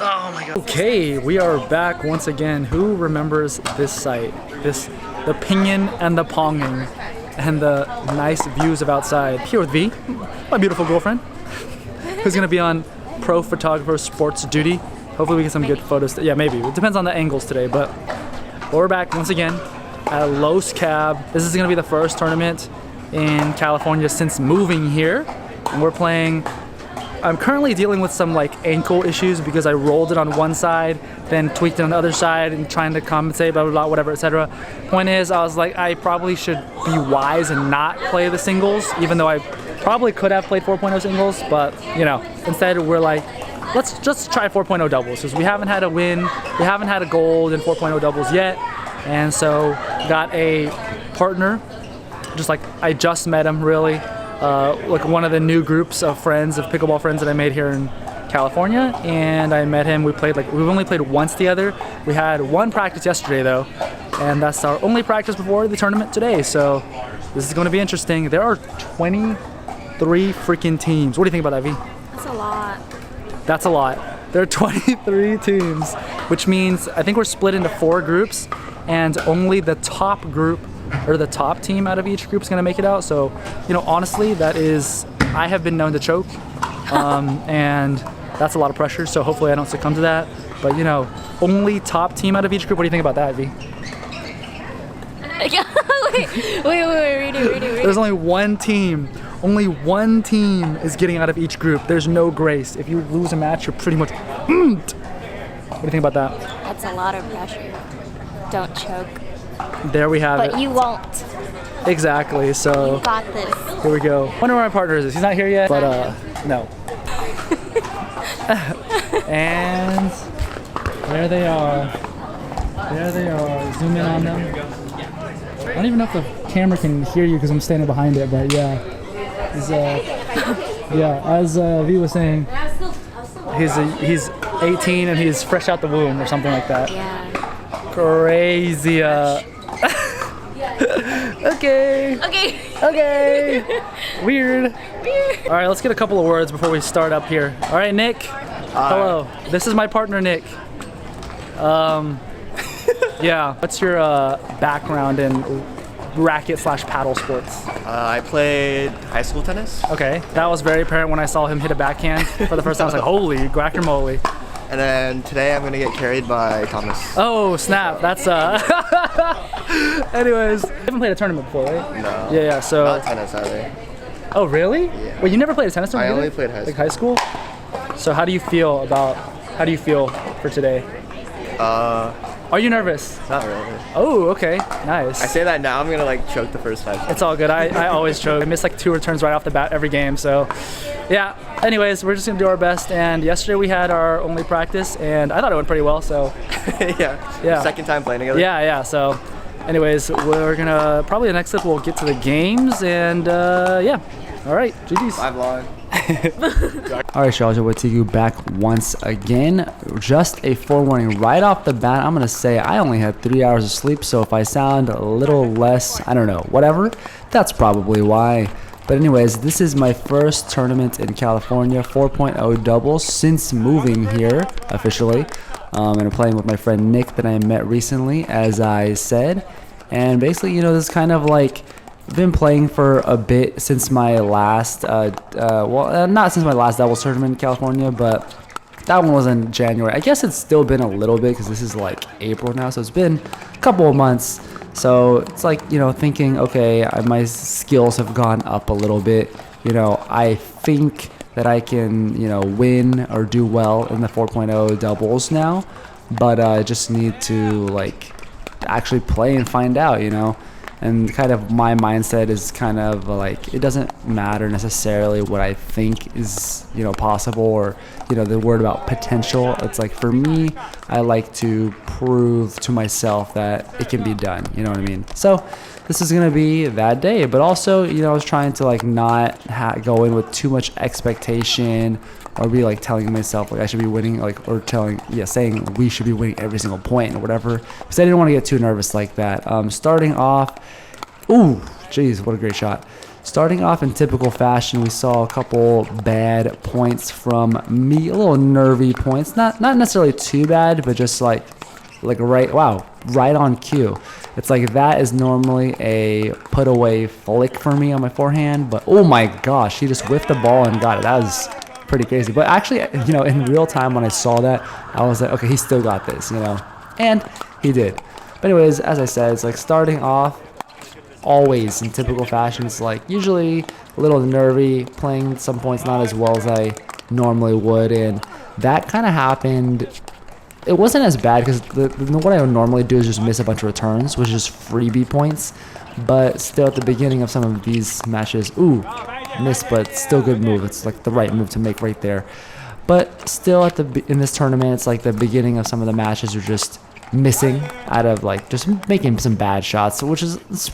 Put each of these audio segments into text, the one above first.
Oh my god. Okay, we are back once again. Who remembers this site? The pinging and the ponging and the nice views of outside. Here with V, my beautiful girlfriend, who's gonna be on pro photographer sports duty. Hopefully we get some good photos. Yeah, maybe. It depends on the angles today, but we're back once again at Los Cab. This is gonna be the first tournament in California since moving here. And we're playing. I'm currently dealing with some like ankle issues because I rolled it on one side, then tweaked it on the other side and trying to compensate, blah, blah, blah, whatever, etc. Point is, I was like, I probably should be wise and not play the singles, even though I probably could have played 4.0 singles, but you know, instead we're like, let's just try 4.0 doubles because we haven't had a win, we haven't had a gold in 4.0 doubles yet, and so got a partner, just like I just met him really. Like one of the new groups of friends, of pickleball friends that I made here in California, and I met him. We've only played once together. We had one practice yesterday though, and that's our only practice before the tournament today. So this is going to be interesting. There are 23 freaking teams. What do you think about that, V? That's a lot. That's a lot. There are 23 teams, which means I think we're split into 4 groups, and only the top group or the top team out of each group is going to make it out. So, you know, honestly, I have been known to choke, and that's a lot of pressure. So hopefully I don't succumb to that. But, you know, only top team out of each group. What do you think about that, V? Read it. There's only one team. Only one team is getting out of each group. There's no grace. If you lose a match, you're pretty much What do you think about that? That's a lot of pressure. Don't choke. There we have it. But you won't. Exactly, so You got this. here we go. Wonder where my partner is. He's not here yet, but no. And there they are. There they are. Zoom in on them. I don't even know if the camera can hear you because I'm standing behind it, but yeah. As V was saying, he's 18 and he's fresh out the womb or something like that. Yeah. Crazy. Okay. Weird. All right, let's get a couple of words before we start up here. All right, Nick. Hello. This is my partner, Nick. Yeah. What's your background in racket/paddle sports? I played high school tennis. Okay. That was very apparent when I saw him hit a backhand for the first time. I was like, holy guacamole. And then today I'm gonna get carried by Thomas. Oh snap! That's Anyways, you haven't played a tournament before, right? No. Yeah. So. Not tennis either. Oh really? Yeah. Wait, you never played a tennis tournament? I only played high school. Like high school? So how do you feel for today? Are you nervous? Not really. Oh, okay, nice. I say that now, I'm gonna like choke the first 5 seconds. It's all good. I always choke. I miss like 2 returns right off the bat every game. So, yeah. Anyways, we're just gonna do our best. And yesterday we had our only practice, and I thought it went pretty well. So, yeah. Second time playing together. Yeah. So, anyways, we're gonna probably the next clip we'll get to the games, and yeah. All right, GG's. Live long. Alright, Charles, we'll take you back once again. Just a forewarning right off the bat. I'm gonna say I only had 3 hours of sleep, so if I sound a little less, I don't know, whatever, that's probably why. But anyways, this is my first tournament in California, 4.0 doubles since moving here officially. And I'm playing with my friend Nick that I met recently, as I said. And basically, you know, this is kind of like I've been playing for a bit since my last, not since my last doubles tournament in California, but that one was in January. I guess it's still been a little bit because this is like April now, so it's been a couple of months. So it's like, you know, thinking, okay, my skills have gone up a little bit. You know, I think that I can, you know, win or do well in the 4.0 doubles now, but I just need to like actually play and find out, you know. And kind of my mindset is kind of like, it doesn't matter necessarily what I think is, you know, possible, or, you know, the word about potential. It's like, for me, I like to prove to myself that it can be done. You know what I mean? So this is going to be that day. But also, you know, I was trying to like not go in with too much expectation, or be like telling myself like I should be winning, like, or saying we should be winning every single point or whatever, because I didn't want to get too nervous like that. Starting off, ooh, jeez, what a great shot. starting off in typical fashion, we saw a couple bad points from me, a little nervy points, not necessarily too bad, but just like right on cue. It's like that is normally a put away flick for me on my forehand, but oh my gosh, he just whiffed the ball and got it. That was pretty crazy. But actually, you know, in real time when I saw that, I was like, okay, he still got this, you know, and he did. But anyways, as I said, it's like starting off always in typical fashion. It's like usually a little nervy, playing some points not as well as I normally would, and that kind of happened. It wasn't as bad because what I would normally do is just miss a bunch of returns, which is freebie points. But still, at the beginning of some of these matches, ooh, missed, but still good move. It's like the right move to make right there. But still, in this tournament, it's like the beginning of some of the matches are just missing out of like just making some bad shots, which is it's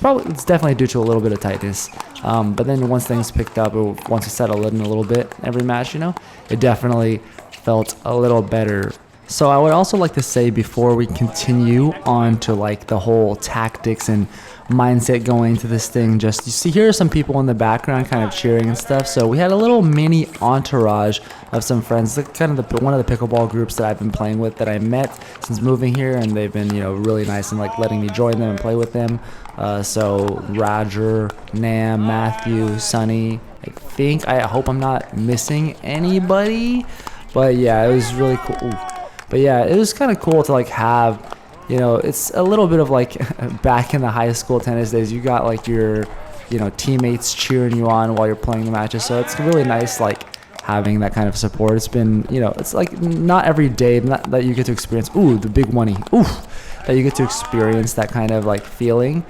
definitely due to a little bit of tightness. But then once things picked up, or once it settled in a little bit, every match, you know, it definitely felt a little better. So I would also like to say before we continue on to like the whole tactics and mindset going into this thing, just you see here are some people in the background kind of cheering and stuff. So we had a little mini entourage of some friends, kind of one of the pickleball groups that I've been playing with that I met since moving here, and they've been, you know, really nice and like letting me join them and play with them. So Roger, Nam, Matthew, Sunny, I hope I'm not missing anybody, but yeah, it was really cool. Ooh. But yeah, it was kind of cool to like have, you know, it's a little bit of like back in the high school tennis days, you got like your, you know, teammates cheering you on while you're playing the matches. So it's really nice like having that kind of support. It's been, you know, it's like not every day that you get to experience, ooh, the big money, ooh, that you get to experience that kind of like feeling.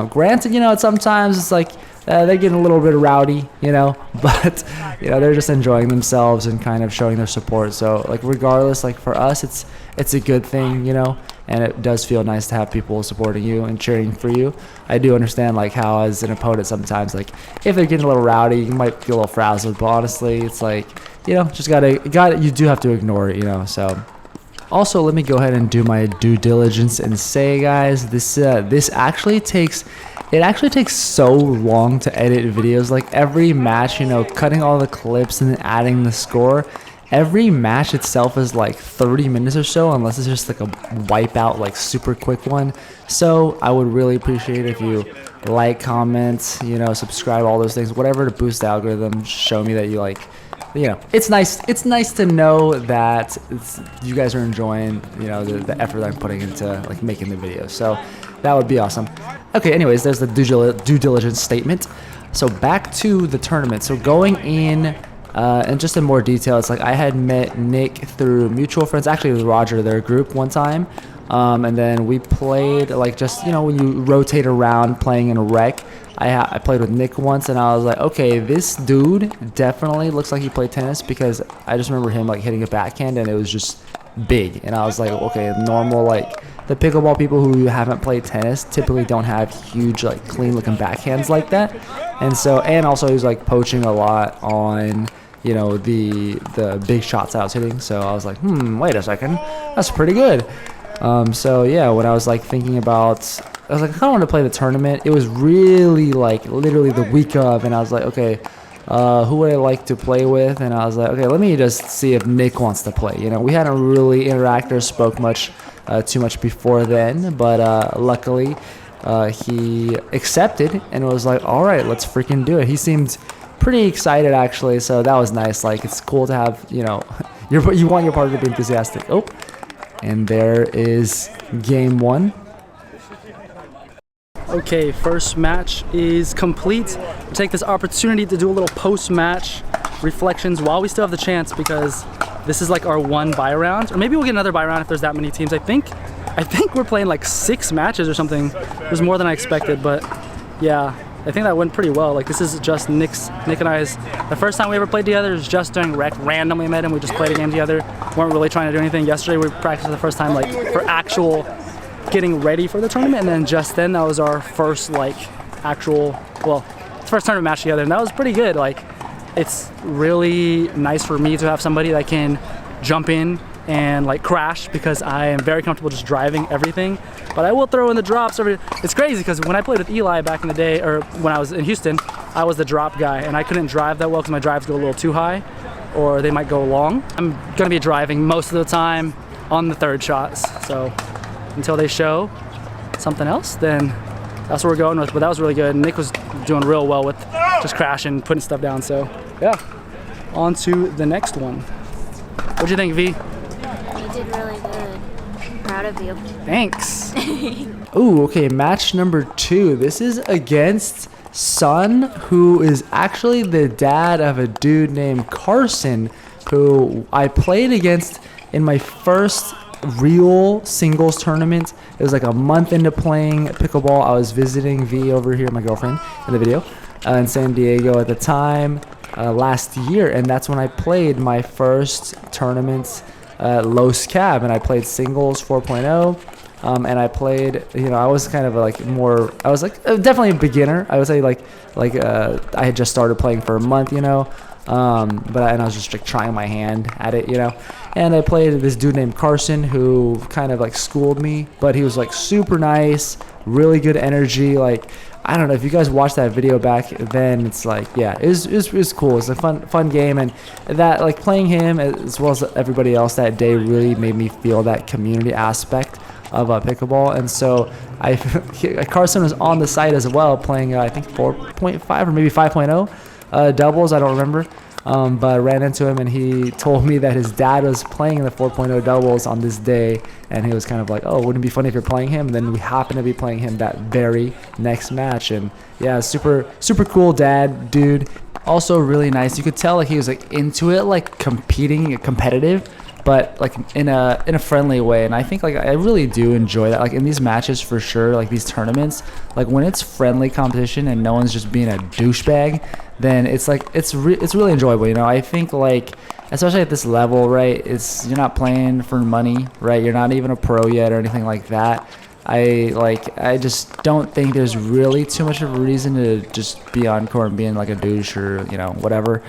Granted, you know, sometimes it's like they're getting a little bit rowdy, you know, but, you know, they're just enjoying themselves and kind of showing their support. So like regardless, like for us, it's a good thing, you know, and it does feel nice to have people supporting you and cheering for you. I do understand like how as an opponent sometimes, like if they're getting a little rowdy, you might feel a little frazzled, but honestly, it's like, you know, just you do have to ignore it, you know. So also, let me go ahead and do my due diligence and say, guys, this actually takes so long to edit videos. Like every match, you know, cutting all the clips and then adding the score. Every match itself is like 30 minutes or so, unless it's just like a wipeout, like super quick one. So I would really appreciate if you like, comment, you know, subscribe, all those things, whatever to boost the algorithm, show me that you like, you know, it's nice to know that you guys are enjoying, you know, the effort I'm putting into like making the videos. So that would be awesome. Okay, anyways, there's the due diligence statement. So back to the tournament. So going in, and just in more detail, it's like I had met Nick through mutual friends, actually with Roger, their group, one time. And then we played, like, just, you know, when you rotate around playing in a rec, I played with Nick once, and I was like, okay, this dude definitely looks like he played tennis, because I just remember him like hitting a backhand and it was just big, and I was like, okay, normal, like the pickleball people who haven't played tennis typically don't have huge, like, clean looking backhands like that. And so, and also he was like poaching a lot on, you know, the big shots I was hitting. So I was like, wait a second, that's pretty good. So yeah, when I was like thinking about, I was like, I kind of want to play the tournament. It was really like literally the week of, and I was like, okay, who would I like to play with? And I was like, okay, let me just see if Nick wants to play. You know, we hadn't really interacted or spoke too much before then, but luckily he accepted and was like, all right, let's freaking do it. He seemed pretty excited, actually, so that was nice. Like, it's cool to have, you know, you want your partner to be enthusiastic. Oh, and there is game one. Okay, first match is complete. We'll take this opportunity to do a little post-match reflections while we still have the chance, because this is like our one buy round, or maybe we'll get another buy round if there's that many teams. I think we're playing like 6 matches or something. It was more than I expected, but yeah, I think that went pretty well. Like, this is just Nick and I's, the first time we ever played together. It was just during rec, randomly met him. We just played a game together. Weren't really trying to do anything. Yesterday we practiced for the first time, like, for actual getting ready for the tournament, and then just then that was our first like actual, well, first tournament match together, and that was pretty good. Like, it's really nice for me to have somebody that can jump in and like crash, because I am very comfortable just driving everything, but I will throw in the drops. It's crazy because when I played with Eli back in the day, or when I was in Houston, I was the drop guy, and I couldn't drive that well because my drives go a little too high, or they might go long. I'm gonna be driving most of the time on the third shots, so until they show something else, then that's what we're going with. But that was really good. Nick was doing real well with just crashing, putting stuff down. So yeah, on to the next one. What'd you think, V? You did really good. I'm proud of you. Thanks. Ooh, okay, match number 2. This is against Sun, who is actually the dad of a dude named Carson, who I played against in my first real singles tournament. It was like a month into playing pickleball. I was visiting V over here, my girlfriend, in the video, in San Diego at the time last year, and that's when I played my first tournament, Los Cab, and I played singles 4.0. And I played, I was kind of like I was like definitely a beginner. I would say like I had just started playing for a month, and I was just like trying my hand at it, And I played this dude named Carson who kind of like schooled me, but he was like super nice, really good energy. Like, I don't know if you guys watched that video back then. It's like, yeah, it was cool. It's a fun game, and that like playing him as well as everybody else that day really made me feel that community aspect of pickleball. And so Carson was on the site as well playing I think 4.5 or maybe 5.0 doubles, I don't remember, but I ran into him and he told me that his dad was playing the 4.0 doubles on this day, and he was kind of like, oh, wouldn't it be funny if you're playing him? And then we happened to be playing him that very next match, and yeah, super cool dad dude, also really nice. You could tell like he was like into it, like competing, competitive, but like in a friendly way. And I think like I really do enjoy that, like in these matches for sure, like these tournaments, like when it's friendly competition and no one's just being a douchebag, then it's like it's really enjoyable. I think like especially at this level, right, you're not playing for money, right, you're not even a pro yet or anything like that. I just don't think there's really too much of a reason to just be on court and being like a douche or whatever.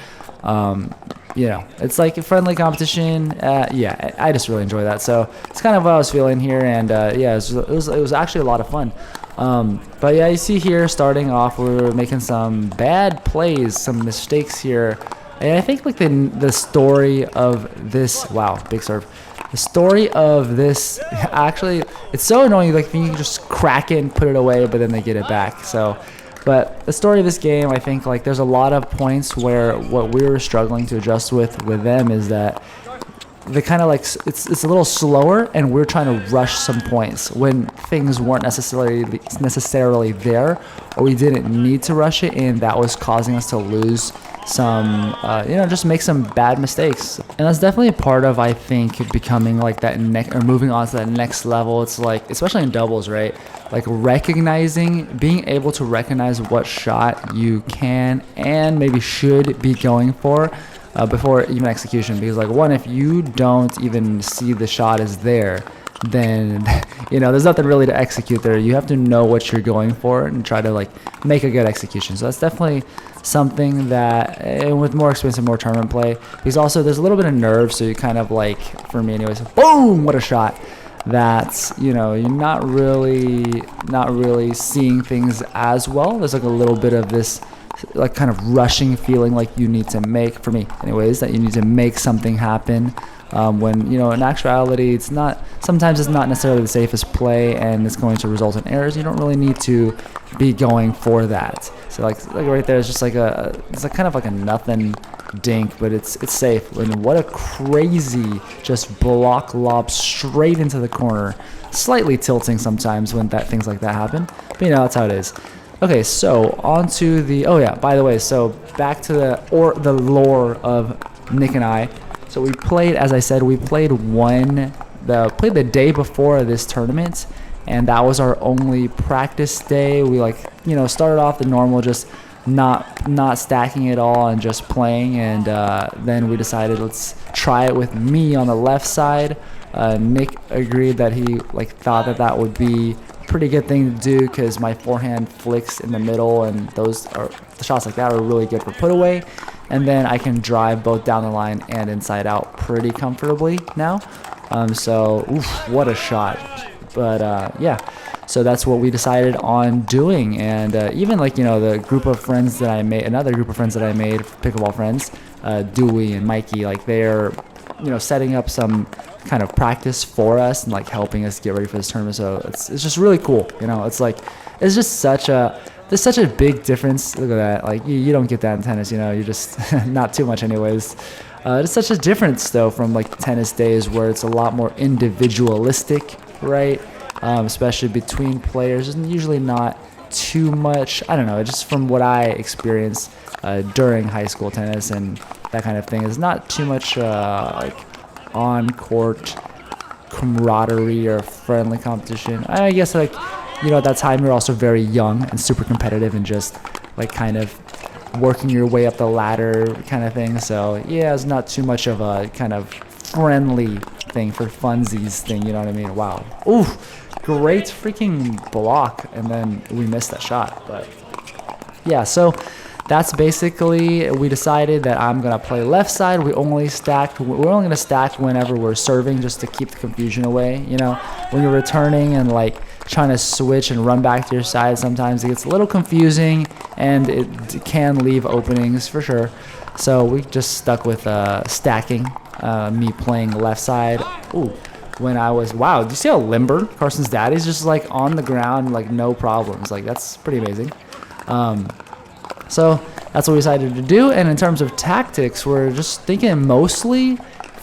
It's like a friendly competition. Yeah, I just really enjoy that. So it's kind of what I was feeling here, and yeah, it was actually a lot of fun. But yeah, you see here starting off, we're making some bad plays, some mistakes here, and I think like the story of this, wow, big serve. The story of this, actually, it's so annoying. Like you can just crack it and put it away, but then they get it back. So. But the story of this game, I think like there's a lot of points where what we were struggling to adjust with them is that they kind of like it's a little slower, and we're trying to rush some points when things weren't necessarily there, or we didn't need to rush it, and that was causing us to lose some just make some bad mistakes. And that's definitely a part of, I think, becoming like that moving on to that next level. It's like, especially in doubles, right, like being able to recognize what shot you can and maybe should be going for before even execution. Because like if you don't even see the shot is there, then there's nothing really to execute there. You have to know what you're going for and try to like make a good execution. So that's definitely something that, and with more experience and more tournament play, because also there's a little bit of nerve, so you kind of like, for me anyways, boom, what a shot. That's you're not really seeing things as well. There's like a little bit of this like kind of rushing feeling, like you need to make, for me anyways, that you need to make something happen, when in actuality sometimes it's not necessarily the safest play, and it's going to result in errors. You don't really need to be going for that. So like right there is just like it's like kind of like a nothing dink, but it's safe. And what a crazy just block lob straight into the corner, slightly tilting sometimes when things like that happen, but that's how it is. Okay, so on to the, oh yeah, by the way, so back to the lore of Nick and I. So we played, as I said, played the day before this tournament, and that was our only practice day. We started off the normal, just not stacking it all and just playing, and then we decided let's try it with me on the left side. Nick agreed that he thought that would be a pretty good thing to do, because my forehand flicks in the middle, and the shots like that are really good for put away, and then I can drive both down the line and inside out pretty comfortably now. So oof, what a shot. But yeah, So that's what we decided on doing. And even like, you know, the group of friends that I made, another group of friends that I made, pickleball friends, Dewey and Mikey, like they're, you know, setting up some kind of practice for us and like helping us get ready for this tournament. So it's just really cool. You know, it's like, it's just there's such a big difference. Look at that. Like you don't get that in tennis, you know, you just, not too much anyways. It's such a difference though from like tennis days where it's a lot more individualistic, right? Especially between players, and usually not too much. I don't know, just from what I experienced during high school tennis and that kind of thing, is not too much like on-court camaraderie or friendly competition. I guess like, you know, at that time you're also very young and super competitive and just like kind of working your way up the ladder kind of thing. So yeah, it's not too much of a kind of friendly thing for funsies thing, you know what I mean? Wow. Ooh, great freaking block, and then we missed that shot. But yeah, so that's basically, we decided that I'm gonna play left side. We're only gonna stack whenever we're serving, just to keep the confusion away. You know, when you're returning and like trying to switch and run back to your side, sometimes it gets a little confusing and it can leave openings for sure. So we just stuck with stacking, me playing left side. Ooh, when I was, wow, do you see how limber Carson's daddy's just like on the ground, like no problems. Like that's pretty amazing. So that's what we decided to do. And in terms of tactics, we're just thinking mostly,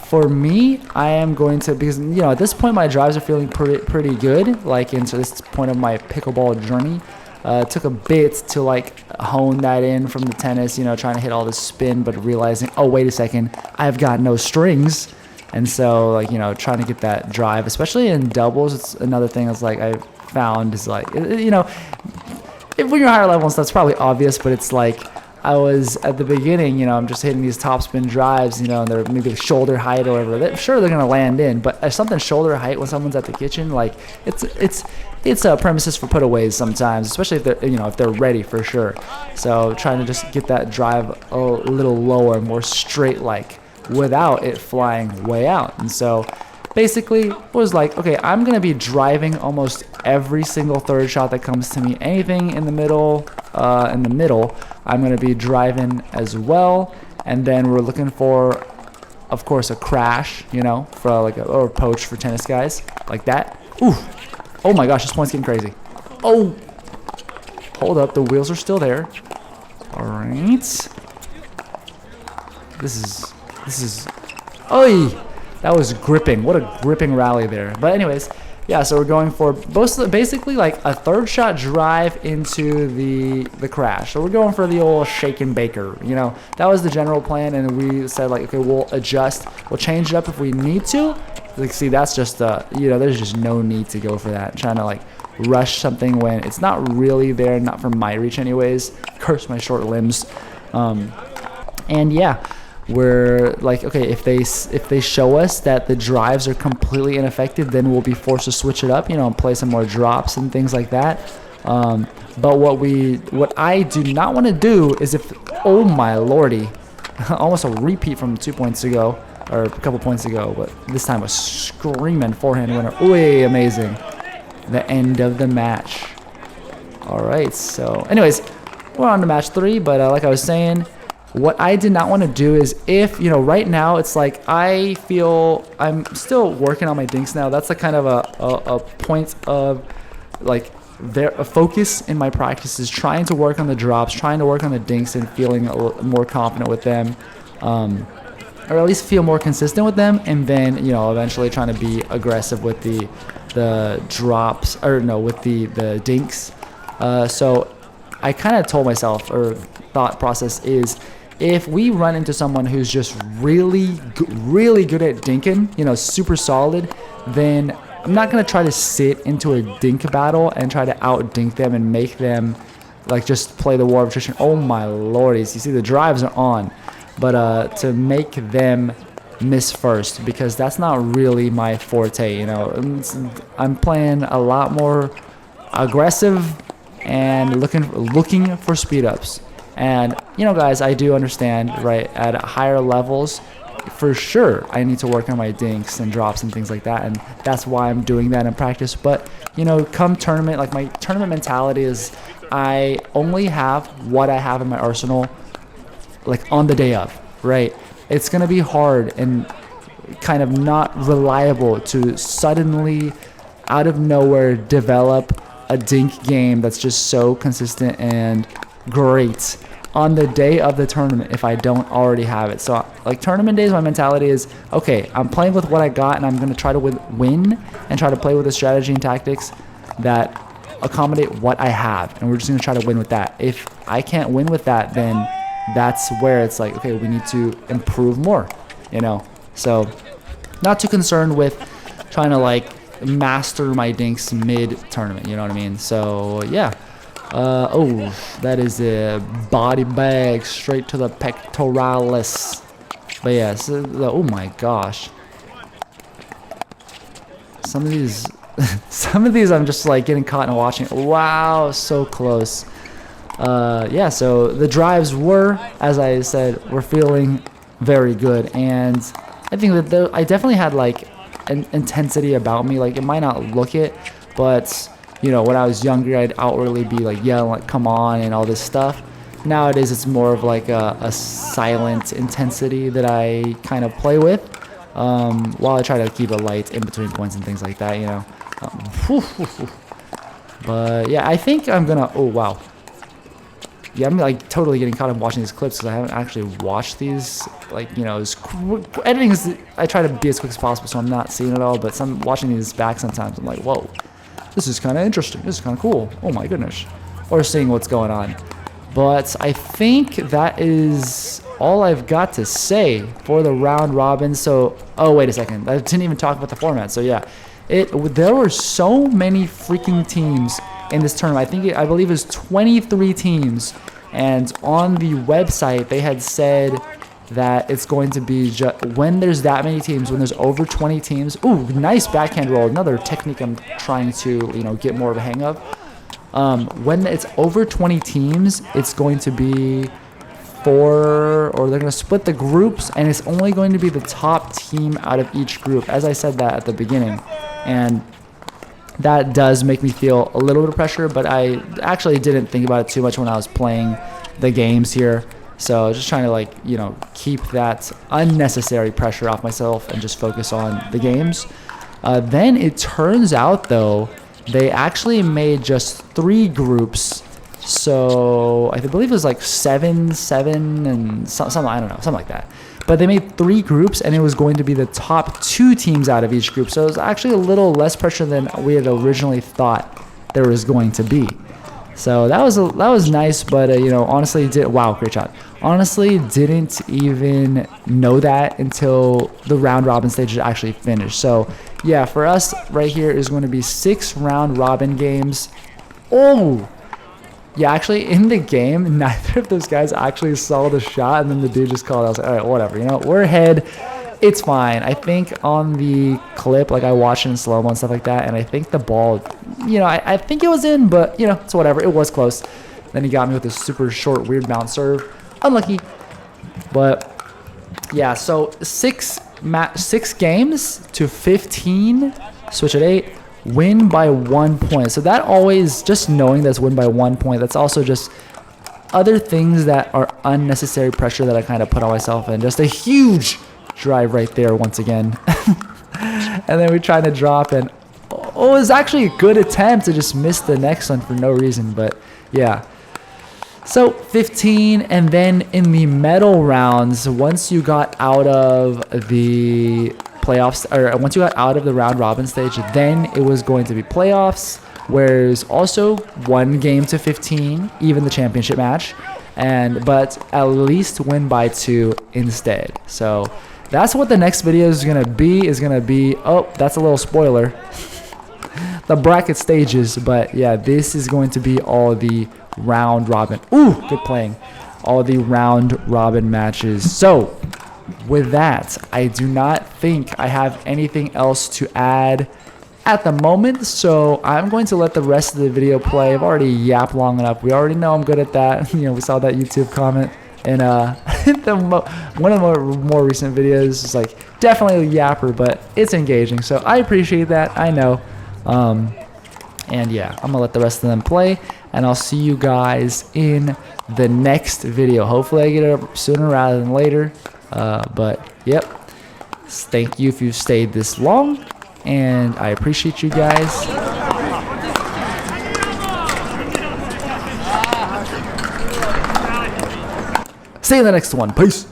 for me, I am going to, because, you know, at this point my drives are feeling pretty good, like into this point of my pickleball journey. It took a bit to like hone that in from the tennis, you know, trying to hit all this spin, but realizing, oh, wait a second, I've got no strings. And so, like, you know, trying to get that drive, especially in doubles, it's another thing that's like I found is like, you know, when you're higher level and stuff, it's probably obvious, but it's like I was at the beginning, you know, I'm just hitting these top spin drives, you know, and they're maybe shoulder height or whatever. Sure, they're gonna land in, but if something shoulder height when someone's at the kitchen, like it's a premises for putaways sometimes, especially if they're, you know, if they're ready for sure. So trying to just get that drive a little lower, more straight, like without it flying way out. And so basically was like, okay, I'm gonna be driving almost every single third shot that comes to me. Anything in the middle, I'm gonna be driving as well. And then we're looking for, of course, a crash, you know, for like or a poach for tennis guys, like that. Ooh, oh my gosh, this point's getting crazy. Oh, hold up, the wheels are still there. All right, this is, oi. That was gripping. What a gripping rally there. But anyways, yeah, so we're going for basically like a third shot drive into the crash. So we're going for the old shake and baker, you know. That was the general plan, and we said like, okay, we'll adjust. We'll change it up if we need to. Like, see, that's just, you know, there's just no need to go for that. Trying to like rush something when it's not really there, not from my reach anyways. Curse my short limbs. And yeah. We're like, okay, if they show us that the drives are completely ineffective, then we'll be forced to switch it up, you know, and play some more drops and things like that. But what I do not want to do is if, oh my lordy, almost a repeat from 2 points ago, or a couple points ago, but this time a screaming forehand winner. Ooh, amazing. The end of the match. All right, so anyways, we're on to match 3, but like I was saying, what I did not want to do is, if, you know, right now it's like I feel I'm still working on my dinks now. That's like kind of a point of like a focus in my practice is trying to work on the drops, trying to work on the dinks and feeling a little more confident with them, or at least feel more consistent with them, and then, you know, eventually trying to be aggressive with the drops, or no, with the dinks. So I kind of told myself, or thought process is, if we run into someone who's just really good at dinking, you know, super solid, then I'm not going to try to sit into a dink battle and try to out-dink them and make them, like, just play the war of attrition. Oh, my lordies. You see, the drives are on. But to make them miss first, because that's not really my forte, you know. I'm playing a lot more aggressive and looking for speed-ups. And, you know, guys, I do understand, right, at higher levels, for sure I need to work on my dinks and drops and things like that, and that's why I'm doing that in practice. But you know, come tournament, like my tournament mentality is I only have what I have in my arsenal like on the day of, right? It's gonna be hard and kind of not reliable to suddenly out of nowhere develop a dink game that's just so consistent and great on the day of the tournament if I don't already have it. So like tournament days, my mentality is, okay, I'm playing with what I got and I'm going to try to win and try to play with the strategy and tactics that accommodate what I have, and we're just going to try to win with that. If I can't win with that, then that's where it's like, okay, we need to improve more, you know. So not too concerned with trying to like master my dinks mid tournament, you know what I mean? So yeah. Oh, that is a body bag straight to the pectoralis. But yeah, so oh my gosh. Some of these I'm just like getting caught and watching. Wow, so close. Yeah, so the drives were, as I said, were feeling very good, and I think that I definitely had like an intensity about me. Like it might not look it, but you know, when I was younger, I'd outwardly be like yelling, like, come on, and all this stuff. Nowadays, it's more of like a silent intensity that I kind of play with, while I try to keep it light in between points and things like that, you know. But yeah, I think I'm gonna, oh wow. Yeah, I'm like totally getting caught up watching these clips because I haven't actually watched these. Like, you know, editing is, I try to be as quick as possible, so I'm not seeing it all, but watching these back sometimes, I'm like, whoa. This is kind of interesting. This is kind of cool. Oh my goodness. Or seeing what's going on. But I think that is all I've got to say for the round robin. So, oh, wait a second. I didn't even talk about the format. So, yeah. There were so many freaking teams in this tournament. I believe it was 23 teams. And on the website, they had said that it's going to be when there's that many teams, when there's over 20 teams. Ooh, nice backhand roll. Another technique I'm trying to, you know, get more of a hang of. When it's over 20 teams, it's going to be or they're going to split the groups, and it's only going to be the top team out of each group. As I said that at the beginning, and that does make me feel a little bit of pressure, but I actually didn't think about it too much when I was playing the games here. So just trying to, like, you know, keep that unnecessary pressure off myself and just focus on the games. Then it turns out, though, they actually made just 3 groups. So I believe it was like 7, and something, I don't know, something like that. But they made 3 groups, and it was going to be the top 2 teams out of each group. So it was actually a little less pressure than we had originally thought there was going to be. So that was nice, but you know, honestly, wow, great shot. Honestly, didn't even know that until the round robin stage actually finished. So yeah, for us right here is going to be 6 round robin games. Oh, yeah, actually in the game, neither of those guys actually saw the shot, and then the dude just called. I was like, all right, whatever, you know, we're ahead. It's fine. I think on the clip, like I watched it in slow-mo and stuff like that, and I think the ball, you know, I think it was in, but, you know, it's whatever. It was close. Then he got me with a super short, weird bounce serve. Unlucky. But, yeah, so 6 games to 15, switch at 8, win by 1 point. So that always, just knowing that's win by 1 point, that's also just other things that are unnecessary pressure that I kind of put on myself, and just a huge drive right there once again. And then we tried to drop, and it was actually a good attempt to just miss the next one for no reason. But yeah, so 15, and then in the medal rounds, once you got out of the playoffs, or once you got out of the round robin stage, then it was going to be playoffs, where it's also 1 game to 15, even the championship match, but at least win by 2 instead. So that's what the next video is gonna be. Oh, that's a little spoiler. The bracket stages, but yeah, this is going to be all the round robin. Ooh, good playing. All the round robin matches. So with that, I do not think I have anything else to add at the moment, so I'm going to let the rest of the video play. I've already yapped long enough. We already know I'm good at that. You know, we saw that YouTube comment, and one of the more recent videos is like definitely a yapper, but it's engaging. So I appreciate that. I know. And yeah, I'm gonna let the rest of them play, and I'll see you guys in the next video. Hopefully I get it up sooner rather than later. But yep, thank you if you've stayed this long, and I appreciate you guys. See you in the next one. Peace.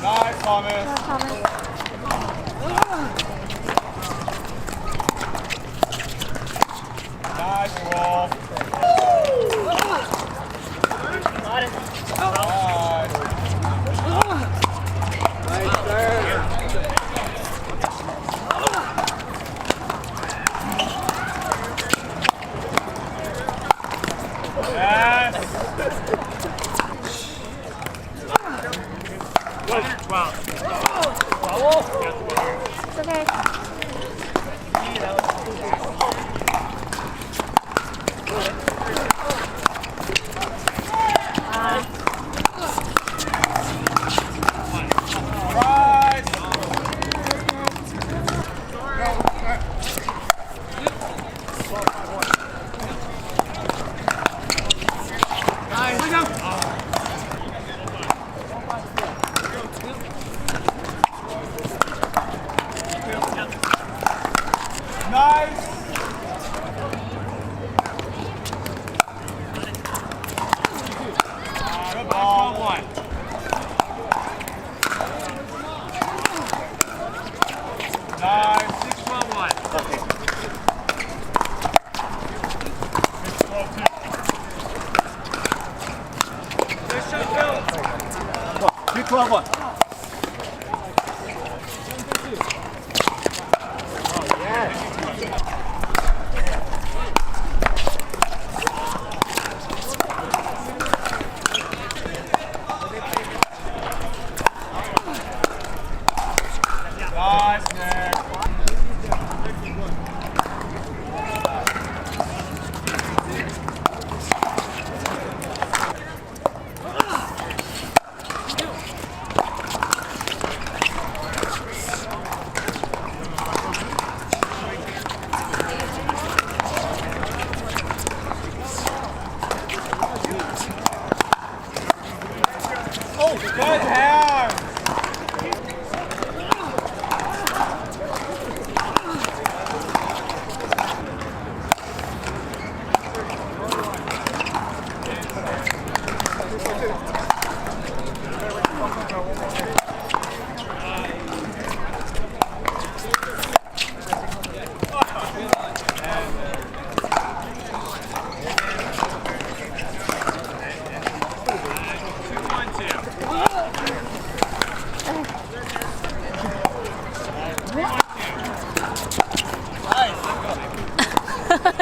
Nice, Thomas. Nice roll. It's okay.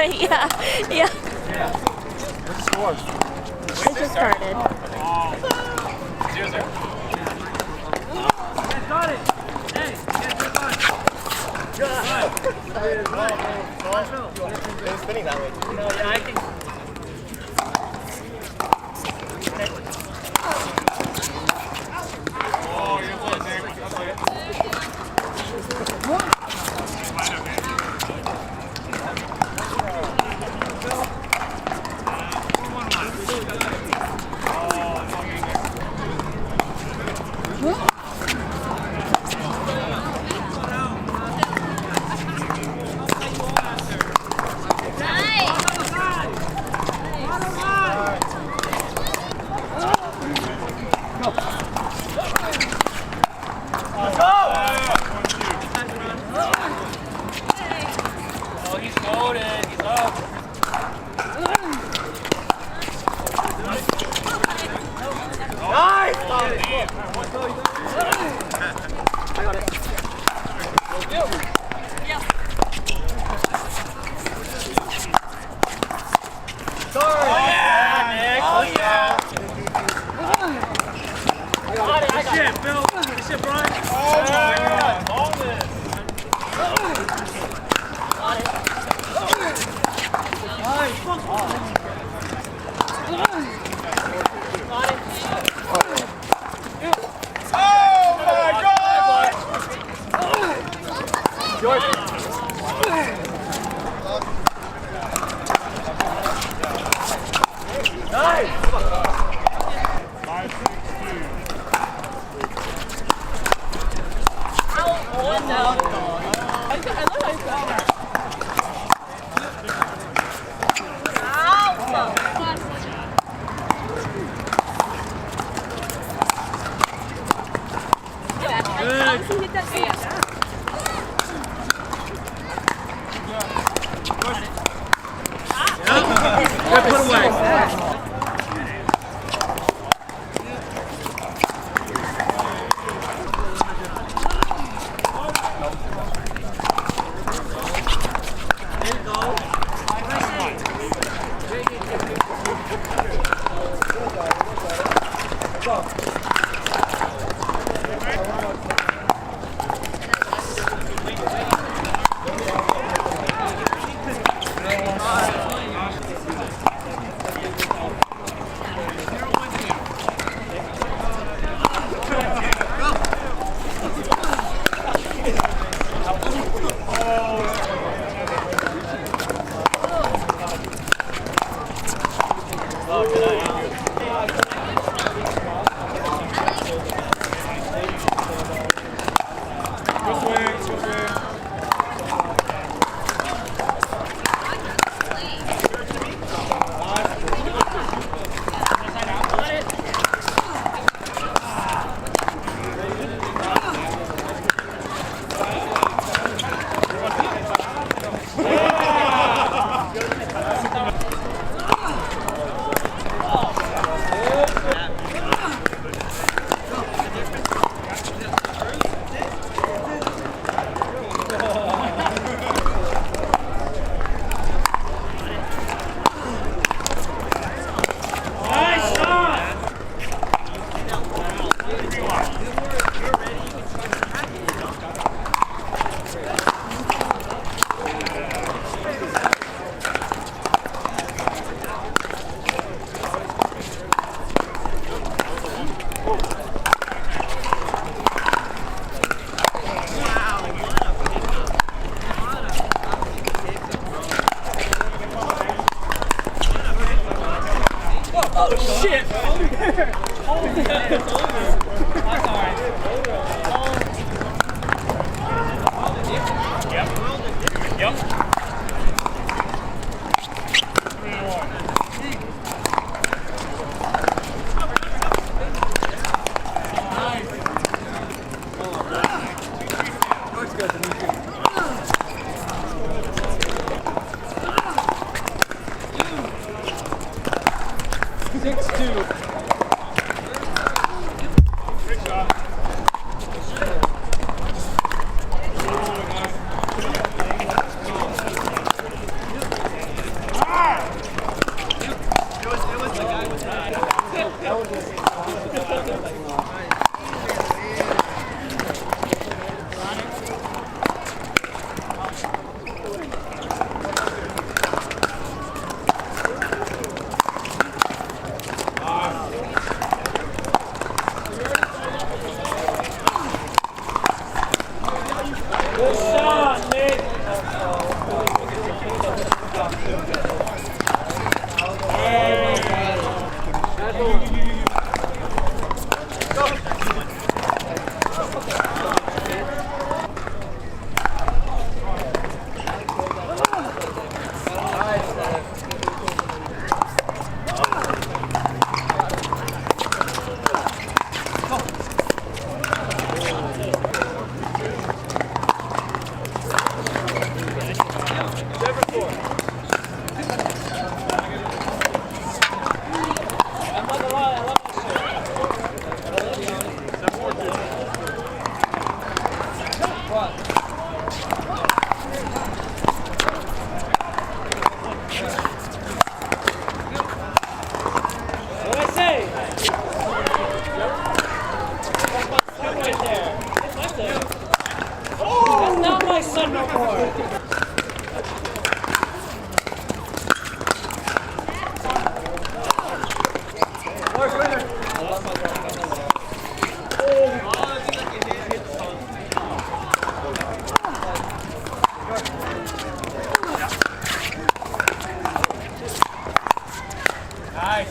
Yeah. What's the score? It just started. 0-0. Got it. Hey, It was spinning that way. no, yeah, I think. Oh, you're close, Nick. That's Oh, he's loaded. He's up.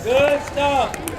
Good stuff.